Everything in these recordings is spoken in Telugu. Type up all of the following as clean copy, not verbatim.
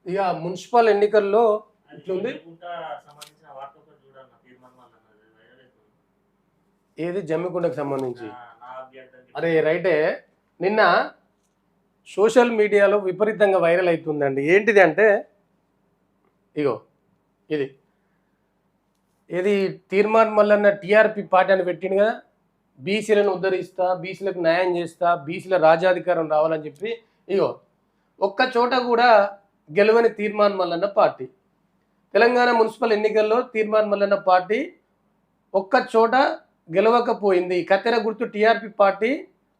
ఇక మున్సిపల్ ఎన్నికల్లో ఇట్లుంది. ఏది జమ్మికుంటకు సంబంధించి? అరే రైటే. నిన్న సోషల్ మీడియాలో విపరీతంగా వైరల్ అవుతుందండి. ఏంటిది అంటే ఇగో ఇది ఏది తీర్మాన్ మల్లన్న టీఆర్పీ పార్టీ అని పెట్టింది కదా, బీసీలను ఉద్ధరిస్తా, బీసీలకు న్యాయం చేస్తా, బీసీల రాజ్యాధికారం రావాలని చెప్పి. ఇగో ఒక్క చోట కూడా గెలవని తీర్మాన్ మల్లన్న పార్టీ. తెలంగాణ మున్సిపల్ ఎన్నికల్లో తీర్మాన్ మల్లన్న పార్టీ ఒక్క చోట గెలవకపోయింది. కత్తెర గుర్తు టీఆర్పీ పార్టీ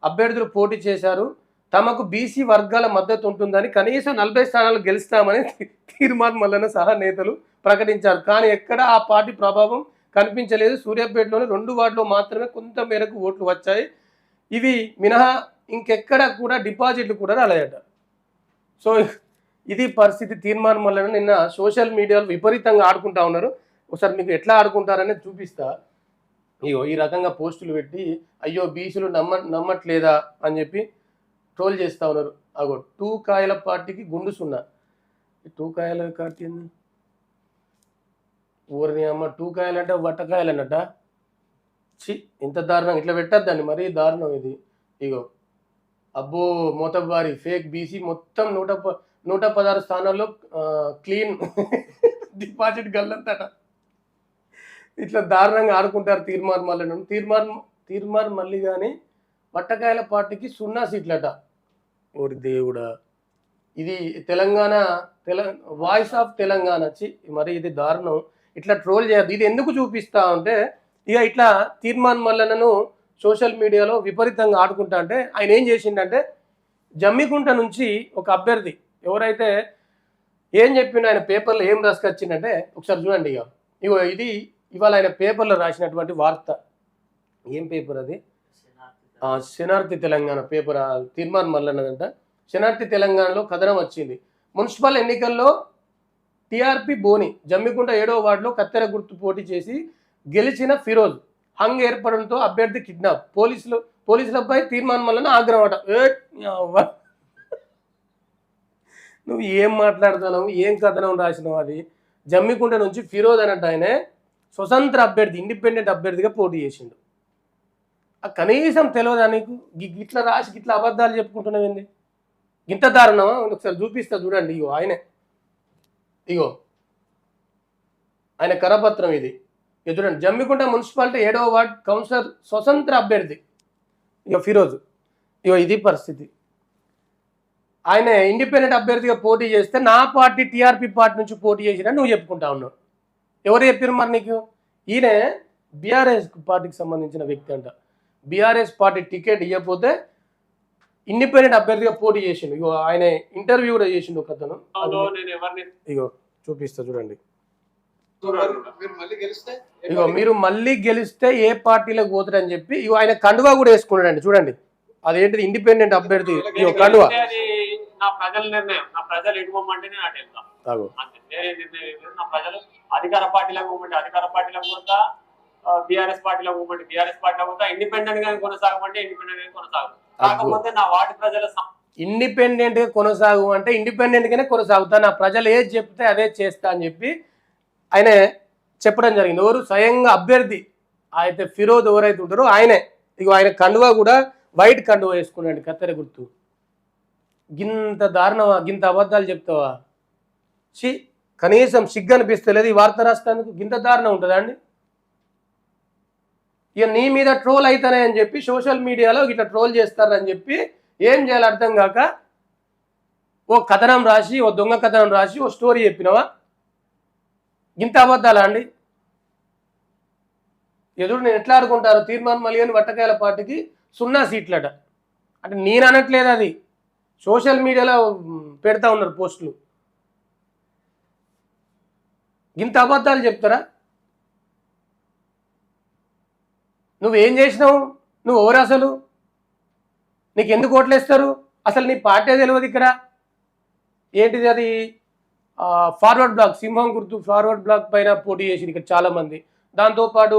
అభ్యర్థులు పోటీ చేశారు. తమకు బీసీ వర్గాల మద్దతు ఉంటుందని కనీసం 40 స్థానాలు గెలుస్తామని తీర్మాన్ మల్లన్న సహా నేతలు ప్రకటించారు. కానీ ఎక్కడ ఆ పార్టీ ప్రభావం కనిపించలేదు. సూర్యాపేటలోని 2 వార్డులో మాత్రమే కొంత మేరకు ఓట్లు వచ్చాయి. ఇవి మినహా ఇంకెక్కడ కూడా డిపాజిట్లు కూడా రాలేదట. సో ఇది పరిస్థితి. తీర్మాన్ మల్లన్న నిన్న సోషల్ మీడియాలో విపరీతంగా ఆడుకుంటా ఉన్నారు. ఒకసారి మీకు ఎట్లా ఆడుకుంటారనేది చూపిస్తా. ఇగో ఈ రకంగా పోస్టులు పెట్టి అయ్యో బీసీలు నమ్మట్లేదా అని చెప్పి ట్రోల్ చేస్తూ ఉన్నారు. అగో 2 కాయల పార్టీకి గుండు సున్నా. 2 కాయల పార్టీ ఊరిని అమ్మ 2 కాయలంటే వట్టకాయలు అన్నట్ట. చి ఇంత దారుణం ఇట్లా పెట్టద్దండి, మరీ దారుణం ఇది. ఇగో అబ్బో మోతబారి ఫేక్ బీసీ మొత్తం 116 స్థానాల్లో క్లీన్ డిపాజిట్ గల్లంతట. ఇట్లా దారుణంగా ఆడుకుంటారు తీర్మాన్ మల్లన్న. తీర్మాన్ మళ్ళీ కానీ వట్టకాయల పార్టీకి 0 సీట్లట. ఓరి దేవుడా, ఇది తెలంగాణ వాయిస్ ఆఫ్ తెలంగాణ. మరి ఇది దారుణం. ఇట్లా ట్రోల్ చేయద్దు. ఇది ఎందుకు చూపిస్తా అంటే ఇక ఇట్లా తీర్మాన్ మల్లన్నను సోషల్ మీడియాలో విపరీతంగా ఆడుకుంటా అంటే ఆయన ఏం చేసిండంటే జమ్మికుంట నుంచి ఒక అభ్యర్థి ఎవరైతే ఏం చెప్పిండు, ఆయన పేపర్లో ఏం రాసుకొచ్చిందంటే ఒకసారి చూడండి. ఇగో ఇది ఇవాళ ఆయన పేపర్లో రాసినటువంటి వార్త. ఏం పేపర్ అది? శనార్థి తెలంగాణ పేపర్. తీర్మాన్ మల్లన్నదంట. శనార్థి తెలంగాణలో కథనం వచ్చింది. మున్సిపల్ ఎన్నికల్లో టీఆర్పీ బోని జమ్మికుంట 7వ వార్డులో కత్తెర గుర్తు పోటీ చేసి గెలిచిన ఫిరోజ్ హంగ్ ఏర్పడంతో అభ్యర్థి కిడ్నాప్. పోలీసులపై తీర్మాన్ మల్లన్న ఆగ్రహం అట. నువ్వు ఏం మాట్లాడుతున్నావు? ఏం కథనం రాసినావు? అది జమ్మికుంట నుంచి ఫిరోజ్ అన్నట్టు ఆయనే స్వతంత్ర అభ్యర్థి, ఇండిపెండెంట్ అభ్యర్థిగా పోటీ చేసిండు. కనీసం తెలియదా నీకు? ఇట్లా రాసి ఇట్లా అబద్ధాలు చెప్పుకుంటున్నావేంది? ఇంత దారుణమా? ఒకసారి చూపిస్తా చూడండి. ఇగో ఆయన కరపత్రం ఇది. ఇక చూడండి, జమ్మికుంట మున్సిపాలిటీ 7వ వార్డ్ కౌన్సిలర్ స్వతంత్ర అభ్యర్థి ఫిరోజ్. ఇది పరిస్థితి. ఆయన ఇండిపెండెంట్ అభ్యర్థిగా పోటీ చేస్తే నా పార్టీ టీఆర్పీ పార్టీ నుంచి పోటీ చేసినా నువ్వు చెప్పుకుంటా ఉన్నావు. ఎవరు చెప్పారు మరి నీకు? ఈయన బీఆర్ఎస్ పార్టీకి సంబంధించిన వ్యక్తి అంట. బీఆర్ఎస్ పార్టీ టికెట్ ఇవ్వకపోతే ఇండిపెండెంట్ అభ్యర్థిగా పోటీ చేసిండు. ఆయన ఇంటర్వ్యూ కూడా చేసిండు ఒక అతను. చూపిస్తా చూడండి. మీరు మళ్ళీ గెలిస్తే ఏ పార్టీలోకి పోతారని చెప్పి ఆయన కండువా కూడా వేసుకున్నాడండి. చూడండి, అదేంటిది? ఇండిపెండెంట్ అభ్యర్థి కండువా. నా ప్రజల నిర్ణయం. నా ప్రజలు ఎటుకోమంటే నేను అటు వెళ్తాను. నా ప్రజలు అధికార పార్టీలకు పోమంటే అధికార పార్టీలకు పోతా, బీఆర్ఎస్ పార్టీలకు పోమంటే బీఆర్ఎస్ పార్టీలకు పోతా, ఇండిపెండెంట్ గా కొనసాగమంటే ఇండిపెండెంట్ గా కొనసాగు. కాకపోతే నా వార్డు ప్రజల ఇండిపెండెంట్ గా కొనసాగు అంటే ఇండిపెండెంట్ గానే కొనసాగుతా, నా ప్రజలు ఏది చెప్తే అదే చేస్తా అని చెప్పి ఆయన చెప్పడం జరిగింది. ఎవరు? స్వయంగా అభ్యర్థి అయితే ఫిరోజ్ ఎవరైతే ఉంటారో ఆయనే. ఆయన కండువా కూడా వైట్ కండువా వేసుకున్నాడు, కత్తెర గుర్తు. గింత దారుణమా? గింత అబద్ధాలు చెప్తావా? కనీసం సిగ్గు అనిపిస్తలేదు ఈ వార్త రాస్తానికి. గింత దారుణం ఉంటుందా అండి? ఇక నీ మీద ట్రోల్ అవుతానే అని చెప్పి సోషల్ మీడియాలో ఇట్లా ట్రోల్ చేస్తారని చెప్పి ఏం చేయాలి అర్థం కాక ఓ కథనం రాసి, ఓ దొంగ కథనం రాసి ఓ స్టోరీ చెప్పినవా? ఇంత అబద్ధాలా అండి? ఎదురు నేను ఎట్లా ఆడుకుంటారు? తీర్మాన్ మల్లన్న వట్టకాయల పార్టీకి 0 సీట్లట. అంటే నేను అనట్లేదు, అది సోషల్ మీడియాలో పెడతా ఉన్నారు పోస్టులు. ఇంత అబద్ధాలు చెప్తారా? నువ్వేం చేసినావు? నువ్వు ఎవరు అసలు? నీకు ఎందుకు ఓట్లేస్తారు? అసలు నీ పార్టీ తెలియదు. ఇక్కడ ఏంటిది అది? ఫార్వర్డ్ బ్లాక్, సింహం గుర్తు ఫార్వర్డ్ బ్లాక్ పైన పోటీ చేసింది ఇక్కడ చాలామంది. దాంతోపాటు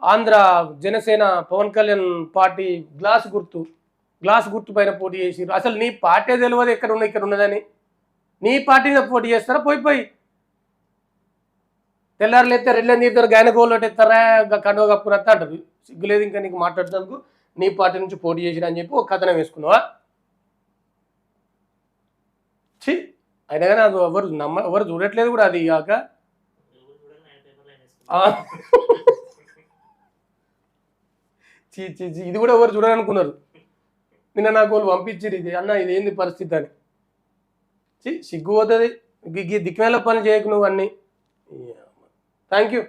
ఆంధ్ర జనసేన పవన్ కళ్యాణ్ పార్టీ గ్లాస్ గుర్తు పైన పోటీ చేసిరు. అసలు నీ పార్టీ తెలియదు ఇక్కడ ఉన్నదని. నీ పార్టీ మీద పోటీ చేస్తారా? పోయి తెల్లారులు ఎత్తే రెడ్లని తీరుతారు, గైనకోళ్ళు ఎత్తారా, కండువ కప్పునత్తా అంటారు. సిగ్గులేదు ఇంకా నీకు మాట్లాడుతున్నందుకు? నీ పార్టీ నుంచి పోటీ చేసిన అని చెప్పి ఒక కథనం వేసుకున్నావా? ఛీ, అయినా కానీ అది ఎవరు చూడట్లేదు కూడా. అది కాక చీ చీ చీ, ఇది కూడా ఎవరు చూడాలనుకున్నారు. నిన్న నాకు వాళ్ళు పంపించారు, ఇది అన్న ఇది ఏంది పరిస్థితి అని. సిగ్గు పోతుంది. దిక్కుమేళ పని చేయకు నువ్వు అన్నీ. Thank you.